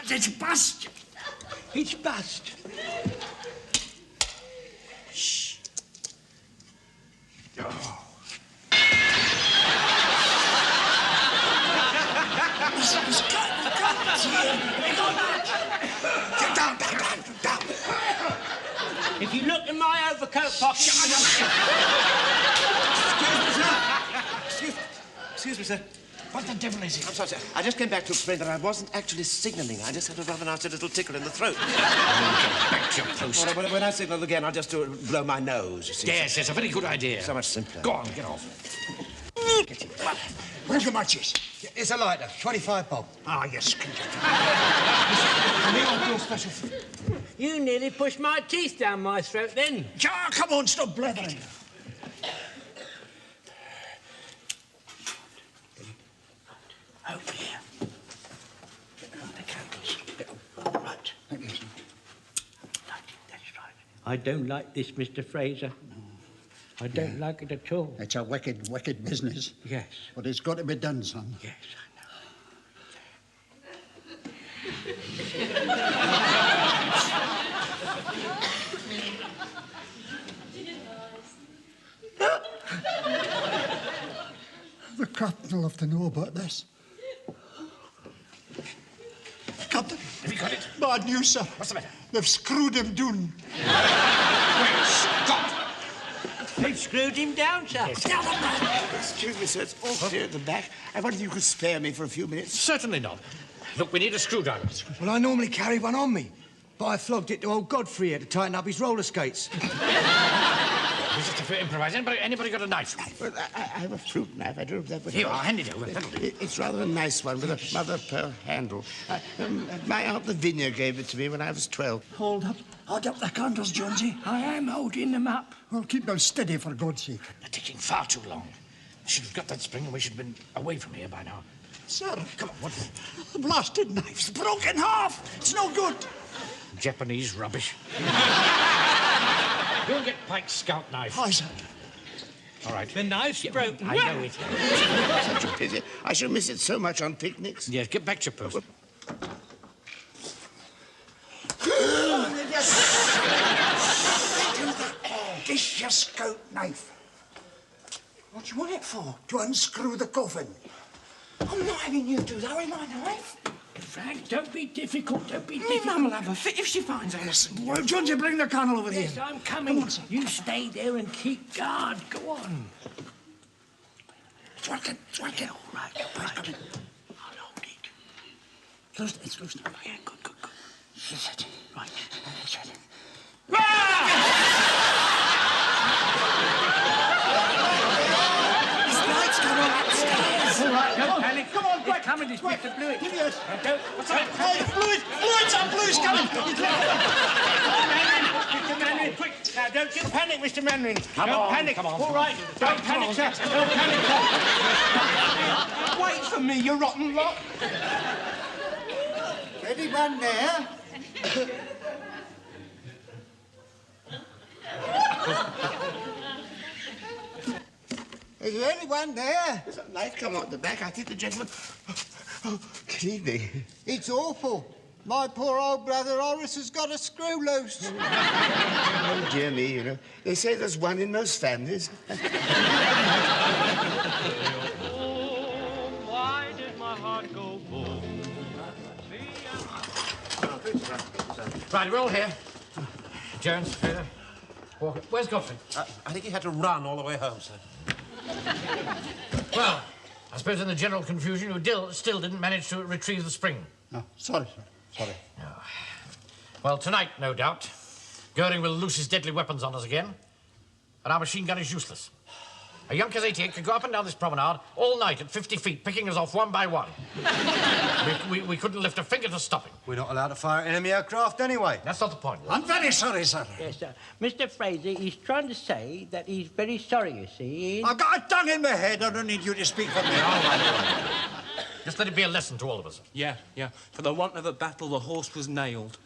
It's bust. It's bust. Shh. Oh. He's got. Get down. If you look in my overcoat pocket... Excuse me, sir. What the devil is it? I'm sorry, sir. I just came back to explain that I wasn't actually signalling. I just had a rather nasty little tickle in the throat. Back to your post. Well, when I signal again, I'll just blow my nose, you see. Yes, it's a very good idea. So much simpler. Go on, get off. Get in. Where's your matches? It's a lighter, 25 bob. Ah, yes, can you? Come here, I'll do a special. You nearly pushed my teeth down my throat then. Ah, come on, stop blethering. Over here. The candles. Right. That's right. I don't like this, Mr. Fraser. I don't like it at all. It's a wicked, wicked business. Yes. But it's got to be done, son. Yes, The captain will have to know about this. Captain. Have you got it? Bad news, sir. What's the matter? They've screwed him down. Well, stop. They've screwed him down, sir. Excuse me, sir. It's awful here at the back. I wonder if you could spare me for a few minutes. Certainly not. Look, we need a screwdriver. Well, I normally carry one on me, but I flogged it to old Godfrey here to tighten up his roller skates. This is to improvise. Anybody got a knife? Well, I have a fruit knife. I don't know if that would Here, help. I'll hand it over. It's rather a nice one with a mother-of-pearl handle. My Aunt Lavinia gave it to me when I was 12. Hold up the candles, Jonesy. I am holding them up. Well, keep them steady, for God's sake. They're taking far too long. I should have got that spring and we should have been away from here by now. Sir, Come on, what? the blasted knife's broken in half. It's no good. Japanese rubbish. Go and get Pike's scout knife. Aye, sir. All right. The knife's broken. I know it. Such a pity. I shall miss it so much on picnics. Yes, get back to your post. This your scout knife. What do you want it for? To unscrew the coffin. I'm not having you do that with my knife. Frank, don't be difficult. Don't be difficult. Mum will have a fit if she finds us. Well, Jonesy, bring the candle over Yes, here. I'm coming. Come on, sir. You stay there and keep guard. Go on. It's working. All right. I'll hold it. It's loose now. Yeah, good. Is it? Right. Is it? All right, don't panic. Come on, quick. Coming, this Mr. Blewett. Give me a... What's that? Hey, Blue's coming. Mr. Manring, quick. Now, don't you panic, Mr. Manring. Don't panic. come on. All right. Don't panic, sir. Don't panic, sir. Wait for me, you rotten lot. Anyone there? Is there anyone there? There's a light come out the back. I think the gentleman... Oh, good evening. It's awful. My poor old brother Horace has got a screw loose. Oh, dear me, you know. They say there's one in most families. Why did my heart go boom? Right, we're all here. Jones, Fraser, Walker. Where's Godfrey? I think he had to run all the way home, sir. Well, I suppose in the general confusion you still didn't manage to retrieve the spring. No, sorry, sir. Sorry. Well, tonight, no doubt, Goering will loose his deadly weapons on us again, and our machine gun is useless. A Junkers 88 could go up and down this promenade all night at 50 feet, picking us off one by one. we couldn't lift a finger to stop him. We're not allowed to fire at enemy aircraft anyway. That's not the point. I'm very sorry, sir. Yes, sir. Mr. Fraser, he's trying to say that he's very sorry, you see. I've got a tongue in my head. I don't need you to speak for me. Just let it be a lesson to all of us. Yeah. For the want of a battle, the horse was nailed.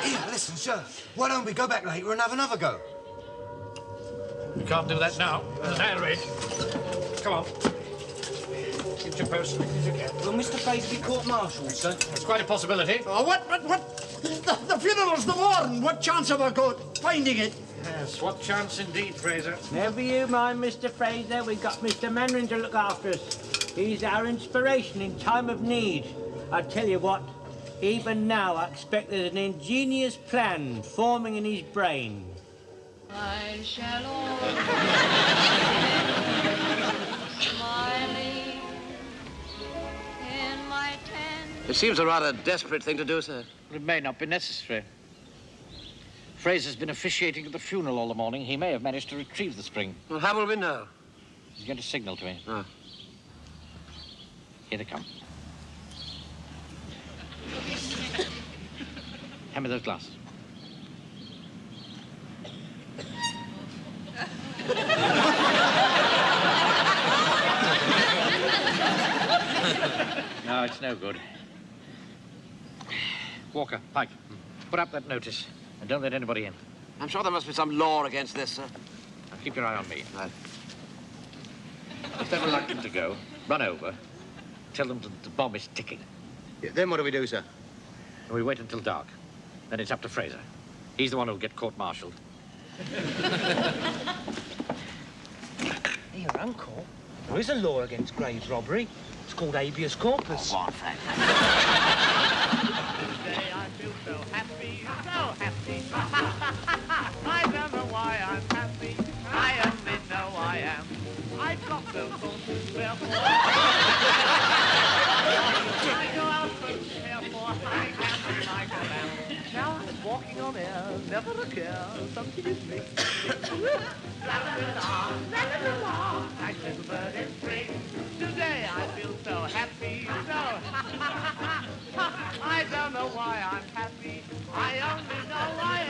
Here, listen, sir. Why don't we go back later and have another go? We can't do that now. There's an air raid. Come on. your post as quickly as you can. Will Mr. Fraser be court-martialed, sir? It's quite a possibility. Oh, what? The funeral's the morn. What chance have I got finding it? Yes, what chance indeed, Fraser. Never you mind, Mr. Fraser. We've got Mr. Mandarin to look after us. He's our inspiration in time of need. I tell you what, even now I expect there's an ingenious plan forming in his brain. I shall always smiling in my tent. It seems a rather desperate thing to do, sir. It may not be necessary. Fraser's been officiating at the funeral all the morning. He may have managed to retrieve the spring. Well, how will we know? He's going to signal to me. Ah. Here they come. Hand me those glasses. No, it's no good. Walker, Pike, put up that notice and don't let anybody in. I'm sure there must be some law against this, sir. Now keep your eye on me. Right. If they're reluctant to go, run over. Tell them that the bomb is ticking. Yeah, then what do we do, sir? And we wait until dark. Then it's up to Fraser. He's the one who'll get court-martialed. Your uncle? There is a law against grave robbery. It's called habeas corpus. Oh, one fact. Today I feel so happy, so happy. I don't know why I'm happy. I only know I am. I've got those horses, therefore. I go out for therefore I am and I go down. Now I'm walking on air, never a care. Something is making me la-la-la-la, la-la-la-la. Nice little bird in spring. Today I feel so happy, so I don't know why I'm happy. I only know I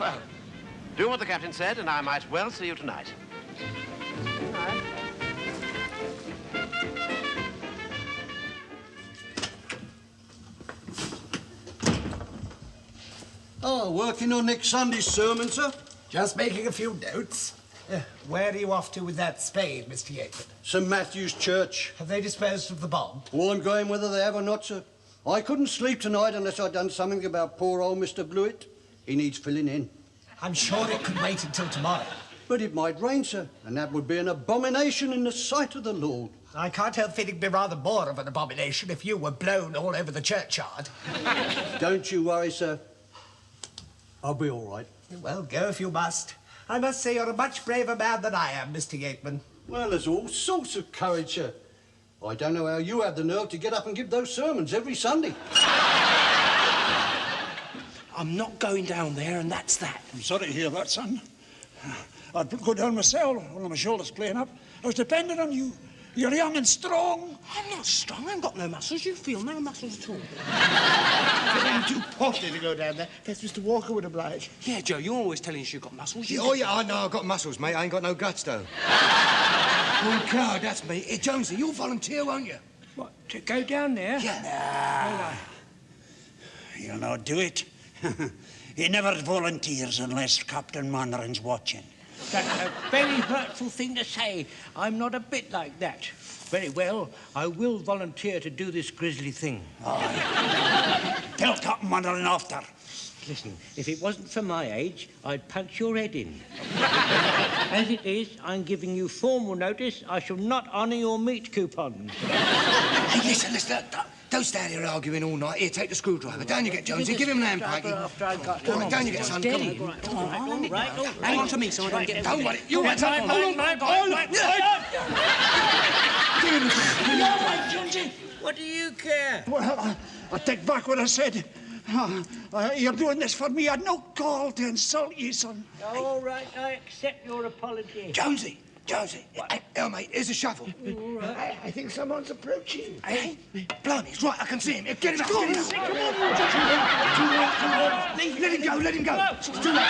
Well, do what the captain said, and I might well see you tonight. Oh, working on next Sunday's sermon, sir? Just making a few notes. Where are you off to with that spade, Mr. Yateman? St Matthew's Church. Have they disposed of the bomb? Well, I'm going whether they have or not, sir. I couldn't sleep tonight unless I'd done something about poor old Mr Blewett. He needs filling in. I'm sure it could wait until tomorrow. But it might rain, sir, and that would be an abomination in the sight of the Lord. I can't help feeling it'd be rather more of an abomination if you were blown all over the churchyard. Don't you worry, sir. I'll be all right. Well, go if you must. I must say you're a much braver man than I am, Mr. Yateman. Well, there's all sorts of courage, sir. I don't know how you have the nerve to get up and give those sermons every Sunday. I'm not going down there, and that's that. I'm sorry to hear that, son. I'd go down myself when my shoulder's playing up. I was dependent on you. You're young and strong. I'm not strong. I've got no muscles. You feel no muscles at all. I'm too potty to go down there. Guess Mr Walker would oblige. Yeah, Joe, you're always telling us you've got muscles. Oh, yeah, I know I've got muscles, mate. I ain't got no guts, though. Oh, coward, that's me. Hey, Jonesy, you'll volunteer, won't you? What, to go down there? Yeah. You'll not do it. He never volunteers unless Captain Mandarin's watching. That's a very hurtful thing to say. I'm not a bit like that. Very well, I will volunteer to do this grisly thing. Aye. Tell Captain Mandarin after. Listen, if it wasn't for my age, I'd punch your head in. As it is, I'm giving you formal notice. I shall not honour your meat coupons. Hey, listen. Don't stand here arguing all night. Here, take the screwdriver. Down you get, Jonesy. Give him an hand, Pikey. After I got... Come on, down you get, son. Come on. All right. Hang on to me so I don't get... Don't worry. You wait. Hold on. What do you care? Well, I take back what I said. You're doing this for me. I had no call to insult you, son. All right, I accept your apology. Jonesy. Hey, mate, here's a shovel. All right. I think someone's approaching. Hey, blimey, he's right. I can see him. Get him up. Let him go. It's too late.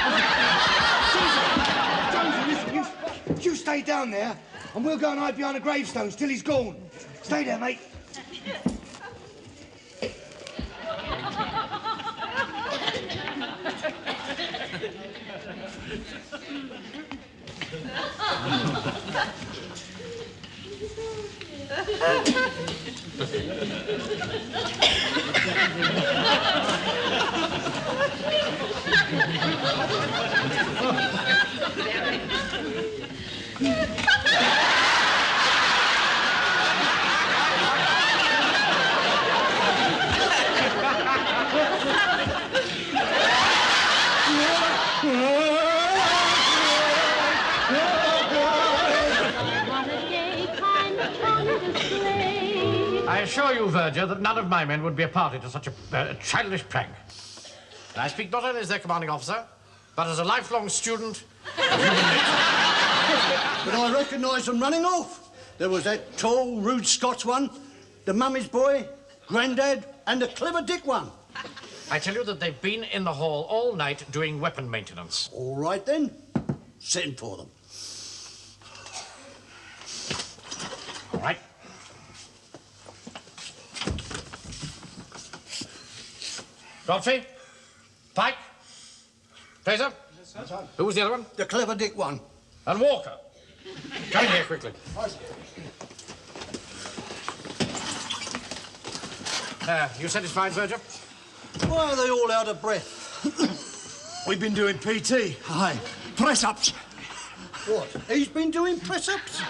Jonesy, listen, you stay down there, and we'll go and hide behind the gravestones till he's gone. Stay there, mate. I assure you, Verger, that none of my men would be a party to such a childish prank. And I speak not only as their commanding officer, but as a lifelong student of human nature. But I recognise them running off. There was that tall, rude Scots one, the mummy's boy, Grandad, and the clever Dick one. I tell you that they've been in the hall all night doing weapon maintenance. All right, then. Send for them. All right. Godfrey? Pike? Fraser? Who was the other one? The clever Dick one. And Walker. Come in here quickly. You satisfied, Verger? Why are they all out of breath? We've been doing PT. Aye. Press-ups. What? He's been doing press-ups?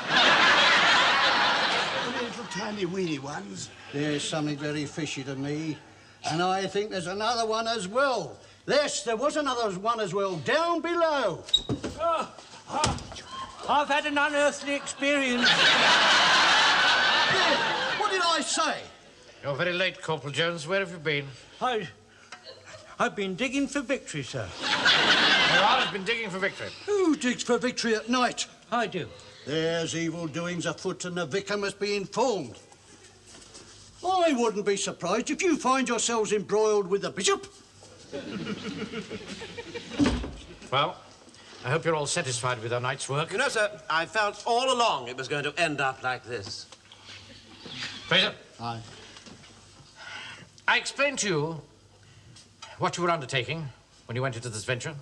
Little tiny weeny ones. There's something very fishy to me. And I think there's another one as well. Yes, there was another one as well, down below. I've had an unearthly experience. What did I say? You're very late, Corporal Jones. Where have you been? I've been digging for victory, sir. Morale has been digging for victory. Who digs for victory at night? I do. There's evil doings afoot and the vicar must be informed. I wouldn't be surprised if you find yourselves embroiled with the bishop. Well, I hope you're all satisfied with our night's work. You know, sir, I felt all along it was going to end up like this. Fraser? Aye. I explained to you what you were undertaking when you went into this venture.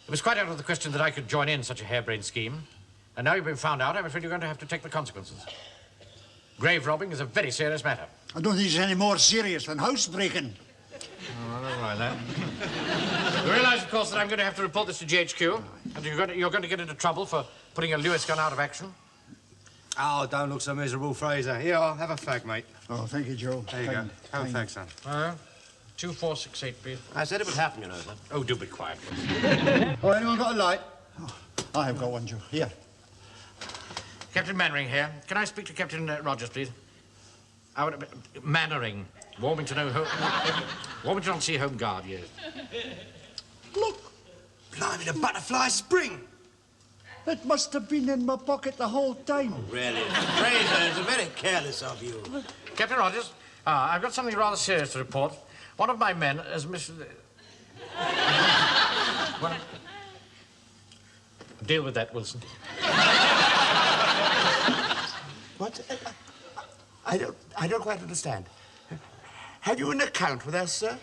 It was quite out of the question that I could join in such a harebrained scheme. And now you've been found out, I'm afraid you're going to have to take the consequences. Grave robbing is a very serious matter. I don't think it's any more serious than housebreaking. Oh, never mind that. You realise, of course, that I'm going to have to report this to GHQ, and you're going to get into trouble for putting a Lewis gun out of action. Oh, don't look so miserable, Fraser. Here, I'll have a fag, mate. Oh, thank you, Joe. There you go. Have a fag, son. 2468, please. I said it would happen, you know, sir. Oh, do be quiet, please. Oh, anyone got a light? Oh, I have got one, Joe. Here. Captain Mannering here. Can I speak to Captain Rogers, please? Mannering. Warmington-on-Sea Home Guard, yes. Look! Blimey, the butterfly spring! It must have been in my pocket the whole time. Really? Fraser, it's very careless of you. Captain Rogers, I've got something rather serious to report. One of my men has missed... Well, deal with that, Wilson. What? I don't quite understand. Have you an account with us, sir?